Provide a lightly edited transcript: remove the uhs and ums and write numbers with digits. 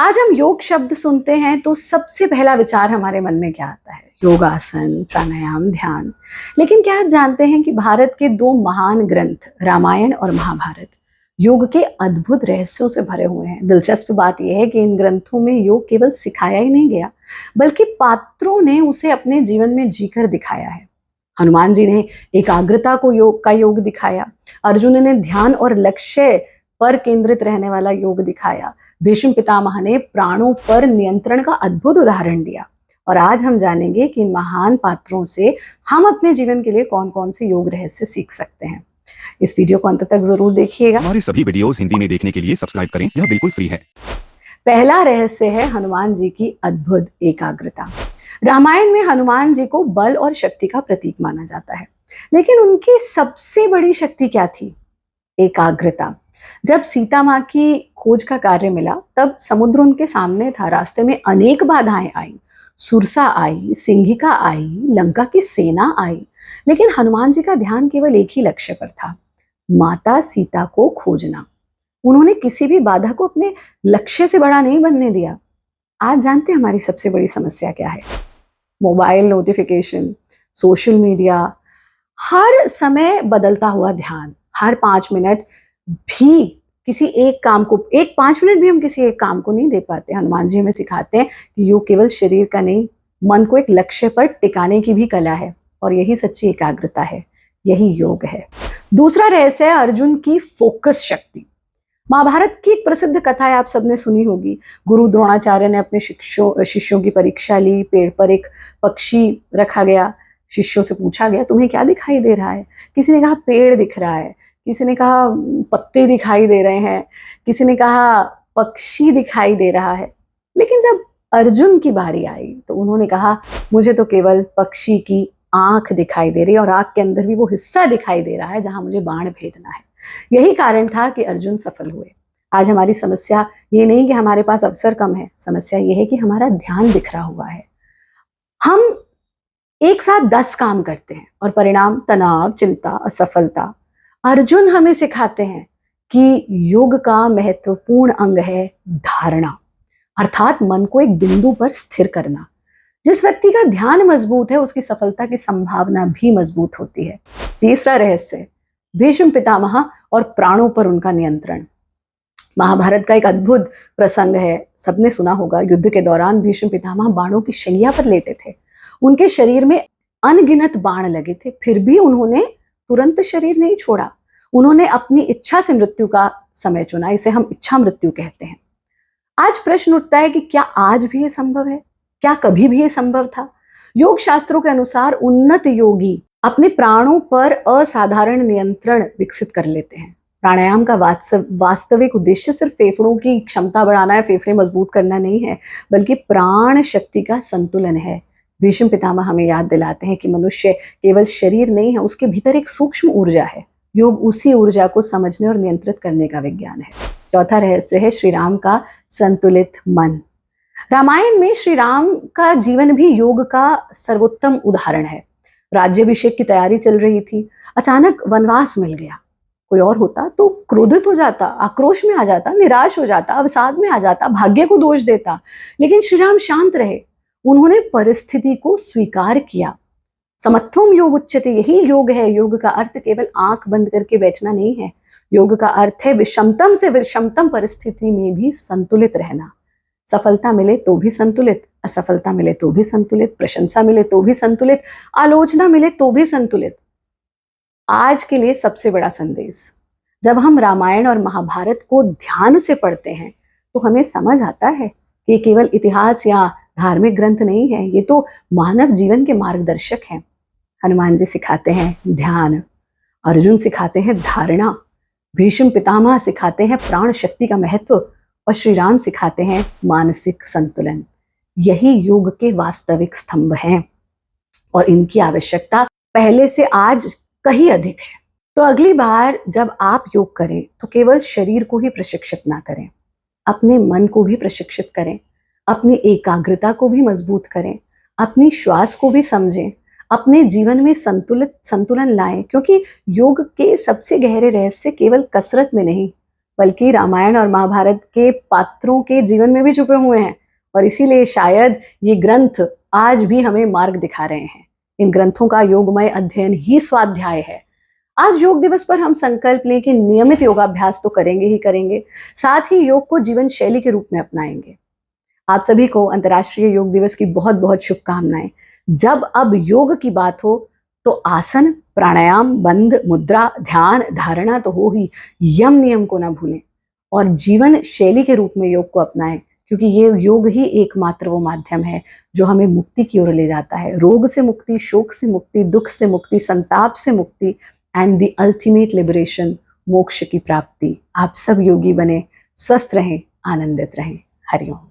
आज हम योग शब्द सुनते हैं तो सबसे पहला विचार हमारे मन में क्या आता है? योगासन, प्राणायाम, ध्यान। लेकिन क्या आप जानते हैं कि भारत के दो महान ग्रंथ रामायण और महाभारत योग के अद्भुत रहस्यों से भरे हुए हैं। दिलचस्प बात यह है कि इन ग्रंथों में योग केवल सिखाया ही नहीं गया, बल्कि पात्रों ने उसे अपने जीवन में जीकर दिखाया है। हनुमान जी ने एकाग्रता को योग दिखाया, अर्जुन ने ध्यान और लक्ष्य पर केंद्रित रहने वाला योग दिखाया, भीष्म पितामह ने प्राणों पर नियंत्रण का अद्भुत उदाहरण दिया। और आज हम जानेंगे कि इन महान पात्रों से हम अपने जीवन के लिए कौन कौन से योग रहस्य सीख सकते हैं। इस वीडियो को अंत तक जरूर देखिएगा। हमारे सभी वीडियोस हिंदी में देखने के लिए सब्सक्राइब करें, यह बिल्कुल फ्री है। पहला रहस्य है हनुमान जी की अद्भुत एकाग्रता। रामायण में हनुमान जी को बल और शक्ति का प्रतीक माना जाता है, लेकिन उनकी सबसे बड़ी शक्ति क्या थी? एकाग्रता। जब सीता माँ की खोज का कार्य मिला, तब समुद्र उनके सामने था। रास्ते में अनेक बाधाएं आई, सुरसा आई, सिंहिका आई, लंका की सेना आई, लेकिन हनुमान जी का ध्यान केवल एक ही लक्ष्य पर था, माता सीता को खोजना। उन्होंने किसी भी बाधा को अपने लक्ष्य से बड़ा नहीं बनने दिया। आज जानते हैं हमारी सबसे बड़ी समस्या क्या है? मोबाइल नोटिफिकेशन, सोशल मीडिया, हर समय बदलता हुआ ध्यान। हर 5 मिनट भी किसी एक काम को, 5 मिनट भी हम किसी एक काम को नहीं दे पाते। हनुमान जी हमें सिखाते हैं कि योग केवल शरीर का नहीं, मन को एक लक्ष्य पर टिकाने की भी कला है, और यही सच्ची एकाग्रता है, यही योग है। दूसरा रहस्य है अर्जुन की फोकस शक्ति। महाभारत की एक प्रसिद्ध कथा है, आप सबने सुनी होगी। गुरु द्रोणाचार्य ने अपने शिष्यों की परीक्षा ली। पेड़ पर एक पक्षी रखा गया, शिष्यों से पूछा गया तुम्हें क्या दिखाई दे रहा है? किसी ने कहा पेड़ दिख रहा है, किसी ने कहा पत्ते दिखाई दे रहे हैं, किसी ने कहा पक्षी दिखाई दे रहा है। लेकिन जब अर्जुन की बारी आई तो उन्होंने कहा मुझे तो केवल पक्षी की आंख दिखाई दे रही है, और आंख के अंदर भी वो हिस्सा दिखाई दे रहा है जहां मुझे बाण भेजना है। यही कारण था कि अर्जुन सफल हुए। आज हमारी समस्या ये नहीं कि हमारे पास अवसर कम है, समस्या ये है कि हमारा ध्यान बिखरा हुआ है। हम एक साथ 10 काम करते हैं और परिणाम तनाव, चिंता, असफलता। अर्जुन हमें सिखाते हैं कि योग का महत्वपूर्ण अंग है धारणा, अर्थात मन को एक बिंदु पर स्थिर करना। जिस व्यक्ति का ध्यान मजबूत है, उसकी सफलता की संभावना भी मजबूत होती है। तीसरा रहस्य, भीष्म पितामह और प्राणों पर उनका नियंत्रण। महाभारत का एक अद्भुत प्रसंग है, सबने सुना होगा। युद्ध के दौरान भीष्म पितामह बाणों की शैया पर लेटे थे। उनके शरीर में अनगिनत बाण लगे थे, फिर भी उन्होंने तुरंत शरीर नहीं छोड़ा। उन्होंने अपनी इच्छा से मृत्यु का समय चुना। इसे हम इच्छा मृत्यु कहते हैं। आज प्रश्न उठता है कि क्या आज भी ये संभव है? क्या कभी भी ये संभव था? योग शास्त्रों के अनुसार उन्नत योगी अपने प्राणों पर असाधारण नियंत्रण विकसित कर लेते हैं। प्राणायाम का वास्तविक उद्देश्य सिर्फ फेफड़ों की क्षमता बढ़ाना है, फेफड़े मजबूत करना नहीं है, बल्कि प्राण शक्ति का संतुलन है। भीष्म पितामह हमें याद दिलाते हैं कि मनुष्य केवल शरीर नहीं है, उसके भीतर एक सूक्ष्म ऊर्जा है। योग उसी ऊर्जा को समझने और नियंत्रित करने का विज्ञान है। चौथा रहस्य है श्री राम का संतुलित मन। रामायण में श्री राम का जीवन भी योग का सर्वोत्तम उदाहरण है। राज्याभिषेक की तैयारी चल रही थी, अचानक वनवास मिल गया। कोई और होता तो क्रोधित हो जाता, आक्रोश में आ जाता, निराश हो जाता, अवसाद में आ जाता, भाग्य को दोष देता। लेकिन श्री राम शांत रहे, उन्होंने परिस्थिति को स्वीकार किया। समत्वम योग उच्यते, यही योग है। योग का अर्थ केवल आंख बंद करके बैठना नहीं है। योग का अर्थ है विषमतम से विषमतम परिस्थिति में भी संतुलित रहना। सफलता मिले तो भी संतुलित, असफलता मिले तो भी संतुलित, प्रशंसा मिले तो भी संतुलित, आलोचना मिले तो भी संतुलित। आज के लिए सबसे बड़ा संदेश, जब हम रामायण और महाभारत को ध्यान से पढ़ते हैं तो हमें समझ आता है कि केवल इतिहास या धार्मिक ग्रंथ नहीं है, ये तो मानव जीवन के मार्गदर्शक हैं। हनुमान जी सिखाते हैं ध्यान, अर्जुन सिखाते हैं धारणा, भीष्म पितामह सिखाते हैं प्राण शक्ति का महत्व, और श्री राम सिखाते हैं मानसिक संतुलन। यही योग के वास्तविक स्तंभ हैं, और इनकी आवश्यकता पहले से आज कहीं अधिक है। तो अगली बार जब आप योग करें तो केवल शरीर को ही प्रशिक्षित ना करें, अपने मन को भी प्रशिक्षित करें, अपनी एकाग्रता को भी मजबूत करें, अपनी श्वास को भी समझें, अपने जीवन में संतुलन लाएं। क्योंकि योग के सबसे गहरे रहस्य केवल कसरत में नहीं, बल्कि रामायण और महाभारत के पात्रों के जीवन में भी छुपे हुए हैं। और इसीलिए शायद ये ग्रंथ आज भी हमें मार्ग दिखा रहे हैं। इन ग्रंथों का योगमय अध्ययन ही स्वाध्याय है। आज योग दिवस पर हम संकल्प लें कि नियमित योगाभ्यास तो करेंगे ही करेंगे, साथ ही योग को जीवन शैली के रूप में अपनाएंगे। आप सभी को अंतर्राष्ट्रीय योग दिवस की बहुत बहुत शुभकामनाएं। जब अब योग की बात हो तो आसन, प्राणायाम, बंध, मुद्रा, ध्यान, धारणा तो हो ही, यम नियम को ना भूलें और जीवन शैली के रूप में योग को अपनाएं, क्योंकि ये योग ही एकमात्र वो माध्यम है जो हमें मुक्ति की ओर ले जाता है। रोग से मुक्ति, शोक से मुक्ति, दुख से मुक्ति, संताप से मुक्ति एंड द अल्टीमेट लिबरेशन, मोक्ष की प्राप्ति। आप सब योगी बने, स्वस्थ रहें, आनंदित रहें। हरिओम।